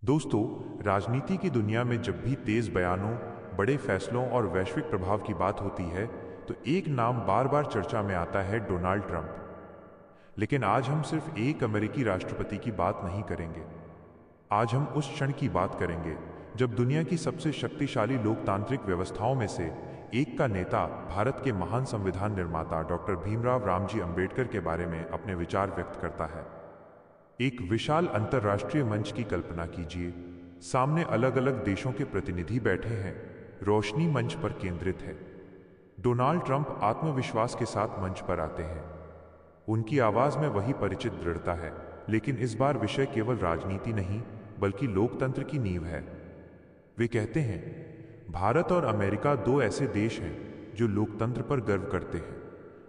दोस्तों, राजनीति की दुनिया में जब भी तेज बयानों, बड़े फैसलों और वैश्विक प्रभाव की बात होती है, तो एक नाम बार बार चर्चा में आता है, डोनाल्ड ट्रंप। लेकिन आज हम सिर्फ एक अमेरिकी राष्ट्रपति की बात नहीं करेंगे। आज हम उस क्षण की बात करेंगे जब दुनिया की सबसे शक्तिशाली लोकतांत्रिक व्यवस्थाओं में से एक का नेता, भारत के महान संविधान निर्माता डॉक्टर भीमराव रामजी अंबेडकर के बारे में अपने विचार व्यक्त करता है। एक विशाल अंतर्राष्ट्रीय मंच की कल्पना कीजिए। सामने अलग अलग देशों के प्रतिनिधि बैठे हैं। रोशनी मंच पर केंद्रित है। डोनाल्ड ट्रंप आत्मविश्वास के साथ मंच पर आते हैं। उनकी आवाज में वही परिचित दृढ़ता है, लेकिन इस बार विषय केवल राजनीति नहीं, बल्कि लोकतंत्र की नींव है। वे कहते हैं, भारत और अमेरिका दो ऐसे देश हैं जो लोकतंत्र पर गर्व करते हैं,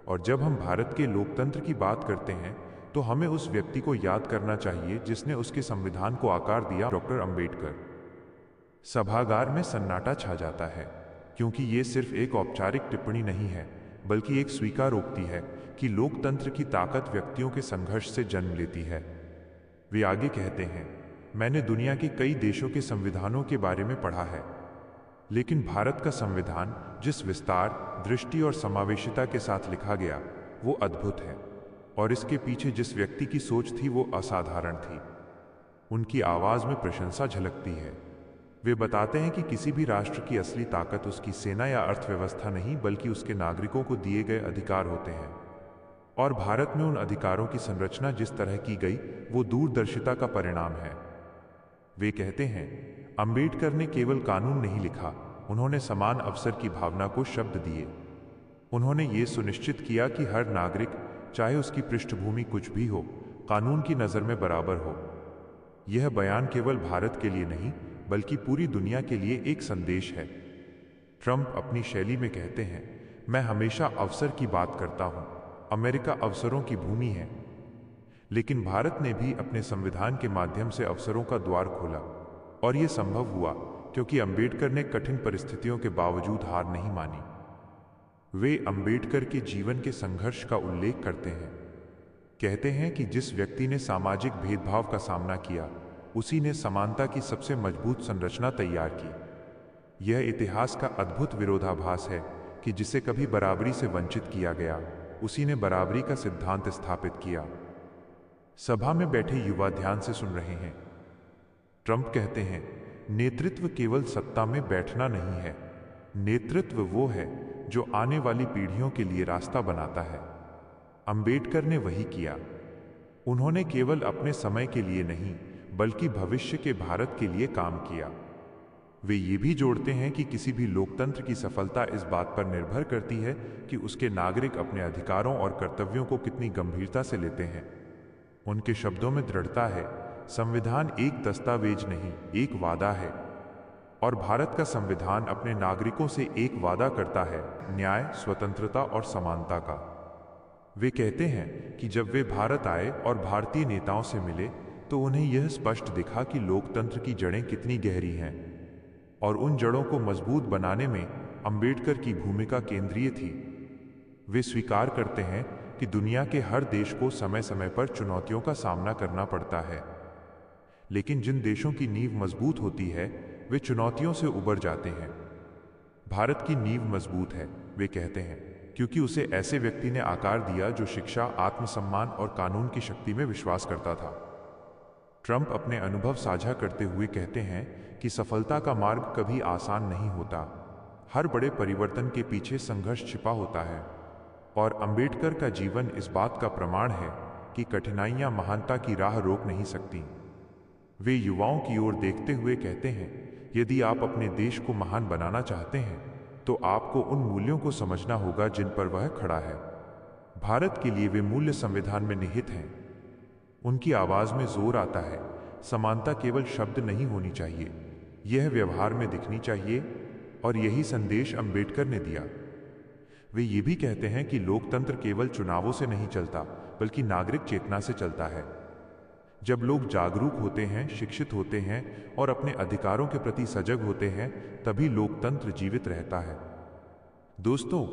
और जब हम भारत के लोकतंत्र की बात करते हैं तो हमें उस व्यक्ति को याद करना चाहिए जिसने उसके संविधान को आकार दिया, डॉक्टर अंबेडकर। सभागार में सन्नाटा छा जाता है, क्योंकि ये सिर्फ एक औपचारिक टिप्पणी नहीं है, बल्कि एक स्वीकारोक्ति है कि लोकतंत्र की ताकत व्यक्तियों के संघर्ष से जन्म लेती है। वे आगे कहते हैं, मैंने दुनिया के कई देशों के संविधानों के बारे में पढ़ा है, लेकिन भारत का संविधान जिस विस्तार, दृष्टि और समावेशिता के साथ लिखा गया, वो अद्भुत है। और इसके पीछे जिस व्यक्ति की सोच थी, वो असाधारण थी। उनकी आवाज में प्रशंसा झलकती है। वे बताते हैं कि किसी भी राष्ट्र की असली ताकत उसकी सेना या अर्थव्यवस्था नहीं, बल्कि उसके नागरिकों को दिए गए अधिकार होते हैं। और भारत में उन अधिकारों की संरचना जिस तरह की गई, वो दूरदर्शिता का परिणाम है। वे कहते हैं, अंबेडकर ने केवल कानून नहीं लिखा, उन्होंने समान अवसर की भावना को शब्द दिए। उन्होंने ये सुनिश्चित किया कि हर नागरिक, चाहे उसकी पृष्ठभूमि कुछ भी हो, कानून की नजर में बराबर हो। यह बयान केवल भारत के लिए नहीं, बल्कि पूरी दुनिया के लिए एक संदेश है। ट्रंप अपनी शैली में कहते हैं, मैं हमेशा अवसर की बात करता हूं। अमेरिका अवसरों की भूमि है, लेकिन भारत ने भी अपने संविधान के माध्यम से अवसरों का द्वार खोला। और यह संभव हुआ क्योंकि अंबेडकर ने कठिन परिस्थितियों के बावजूद हार नहीं मानी। वे अंबेडकर के जीवन के संघर्ष का उल्लेख करते हैं। कहते हैं कि जिस व्यक्ति ने सामाजिक भेदभाव का सामना किया, उसी ने समानता की सबसे मजबूत संरचना तैयार की। यह इतिहास का अद्भुत विरोधाभास है कि जिसे कभी बराबरी से वंचित किया गया, उसी ने बराबरी का सिद्धांत स्थापित किया। सभा में बैठे युवा ध्यान से सुन रहे हैं। ट्रंप कहते हैं, नेतृत्व केवल सत्ता में बैठना नहीं है। नेतृत्व वो है जो आने वाली पीढ़ियों के लिए रास्ता बनाता है। अंबेडकर ने वही किया। उन्होंने केवल अपने समय के लिए नहीं, बल्कि भविष्य के भारत के लिए काम किया। वे ये भी जोड़ते हैं कि किसी भी लोकतंत्र की सफलता इस बात पर निर्भर करती है कि उसके नागरिक अपने अधिकारों और कर्तव्यों को कितनी गंभीरता से लेते हैं। उनके शब्दों में दृढ़ता है, संविधान एक दस्तावेज नहीं, एक वादा है। और भारत का संविधान अपने नागरिकों से एक वादा करता है, न्याय, स्वतंत्रता और समानता का। वे कहते हैं कि जब वे भारत आए और भारतीय नेताओं से मिले, तो उन्हें यह स्पष्ट दिखा कि लोकतंत्र की जड़ें कितनी गहरी हैं, और उन जड़ों को मजबूत बनाने में अंबेडकर की भूमिका केंद्रीय थी। वे स्वीकार करते हैं कि दुनिया के हर देश को समय समय पर चुनौतियों का सामना करना पड़ता है, लेकिन जिन देशों की नींव मजबूत होती है, वे चुनौतियों से उबर जाते हैं। भारत की नींव मजबूत है, वे कहते हैं, क्योंकि उसे ऐसे व्यक्ति ने आकार दिया जो शिक्षा, आत्मसम्मान और कानून की शक्ति में विश्वास करता था। ट्रंप अपने अनुभव साझा करते हुए कहते हैं कि सफलता का मार्ग कभी आसान नहीं होता। हर बड़े परिवर्तन के पीछे संघर्ष छिपा होता है, और अंबेडकर का जीवन इस बात का प्रमाण है कि कठिनाइयां महानता की राह रोक नहीं सकती। वे युवाओं की ओर देखते हुए कहते हैं, यदि आप अपने देश को महान बनाना चाहते हैं, तो आपको उन मूल्यों को समझना होगा जिन पर वह खड़ा है। भारत के लिए वे मूल्य संविधान में निहित हैं। उनकी आवाज में जोर आता है, समानता केवल शब्द नहीं होनी चाहिए, यह व्यवहार में दिखनी चाहिए, और यही संदेश अंबेडकर ने दिया। वे ये भी कहते हैं कि लोकतंत्र केवल चुनावों से नहीं चलता, बल्कि नागरिक चेतना से चलता है। जब लोग जागरूक होते हैं, शिक्षित होते हैं और अपने अधिकारों के प्रति सजग होते हैं, तभी लोकतंत्र जीवित रहता है। दोस्तों,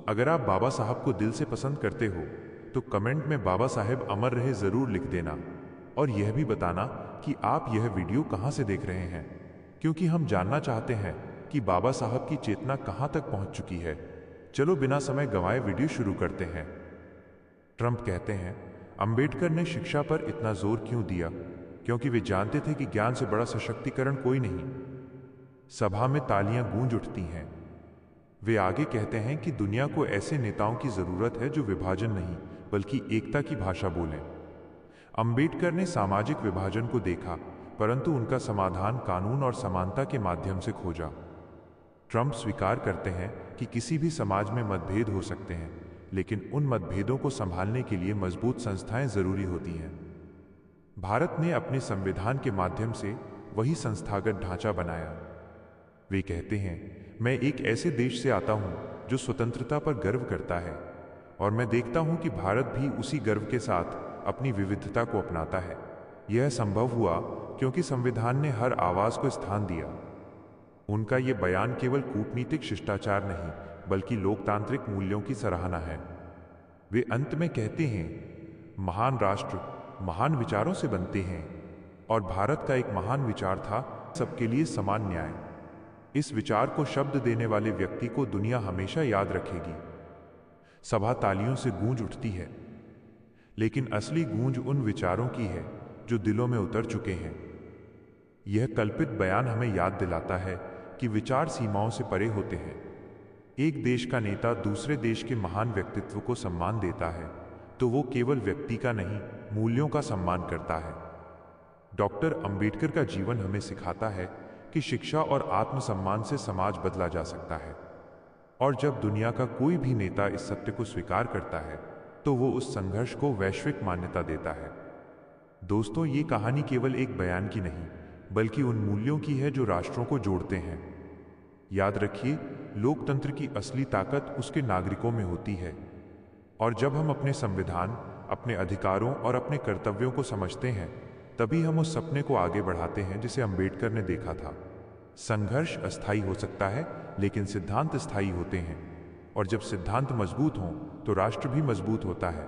अगर आप बाबा साहब को दिल से पसंद करते हो, तो कमेंट में बाबा साहेब अमर रहे जरूर लिख देना। और यह भी बताना कि आप यह वीडियो कहां से देख रहे हैं, क्योंकि हम जानना चाहते हैं कि बाबा साहब की चेतना कहां तक पहुंच चुकी है। चलो बिना समय गंवाए वीडियो शुरू करते हैं। ट्रंप कहते हैं, अंबेडकर ने शिक्षा पर इतना जोर क्यों दिया? क्योंकि वे जानते थे कि ज्ञान से बड़ा सशक्तिकरण कोई नहीं। सभा में तालियां गूंज उठती हैं। वे आगे कहते हैं कि दुनिया को ऐसे नेताओं की जरूरत है जो विभाजन नहीं बल्कि एकता की भाषा बोलें। अंबेडकर ने सामाजिक विभाजन को देखा, परंतु उनका समाधान कानून और समानता के माध्यम से खोजा। ट्रंप स्वीकार करते हैं कि किसी भी समाज में मतभेद हो सकते हैं, लेकिन उन मतभेदों को संभालने के लिए मजबूत संस्थाएं जरूरी होती हैं। भारत ने अपने संविधान के माध्यम से वही संस्थागत ढांचा बनाया। वे कहते हैं, मैं एक ऐसे देश से आता हूं जो स्वतंत्रता पर गर्व करता है, और मैं देखता हूं कि भारत भी उसी गर्व के साथ अपनी विविधता को अपनाता है। यह संभव हुआ क्योंकि संविधान ने हर आवाज को स्थान दिया। उनका यह बयान केवल कूटनीतिक शिष्टाचार नहीं बल्कि लोकतांत्रिक मूल्यों की सराहना है। वे अंत में कहते हैं, महान राष्ट्र महान विचारों से बनते हैं, और भारत का एक महान विचार था सबके लिए समान न्याय। इस विचार को शब्द देने वाले व्यक्ति को दुनिया हमेशा याद रखेगी। सभा तालियों से गूंज उठती है, लेकिन असली गूंज उन विचारों की है जो दिलों में उतर चुके हैं। यह कल्पित बयान हमें याद दिलाता है कि विचार सीमाओं से परे होते हैं। एक देश का नेता दूसरे देश के महान व्यक्तित्व को सम्मान देता है तो वो केवल व्यक्ति का नहीं, मूल्यों का सम्मान करता है। डॉक्टर अंबेडकर का जीवन हमें सिखाता है कि शिक्षा और आत्मसम्मान से समाज बदला जा सकता है। और जब दुनिया का कोई भी नेता इस सत्य को स्वीकार करता है तो वो उस संघर्ष को वैश्विक मान्यता देता है। दोस्तों, ये कहानी केवल एक बयान की नहीं बल्कि उन मूल्यों की है जो राष्ट्रों को जोड़ते हैं। याद रखिए, लोकतंत्र की असली ताकत उसके नागरिकों में होती है। और जब हम अपने संविधान, अपने अधिकारों और अपने कर्तव्यों को समझते हैं, तभी हम उस सपने को आगे बढ़ाते हैं जिसे अंबेडकर ने देखा था। संघर्ष अस्थायी हो सकता है, लेकिन सिद्धांत स्थायी होते हैं, और जब सिद्धांत मजबूत हों तो राष्ट्र भी मजबूत होता है।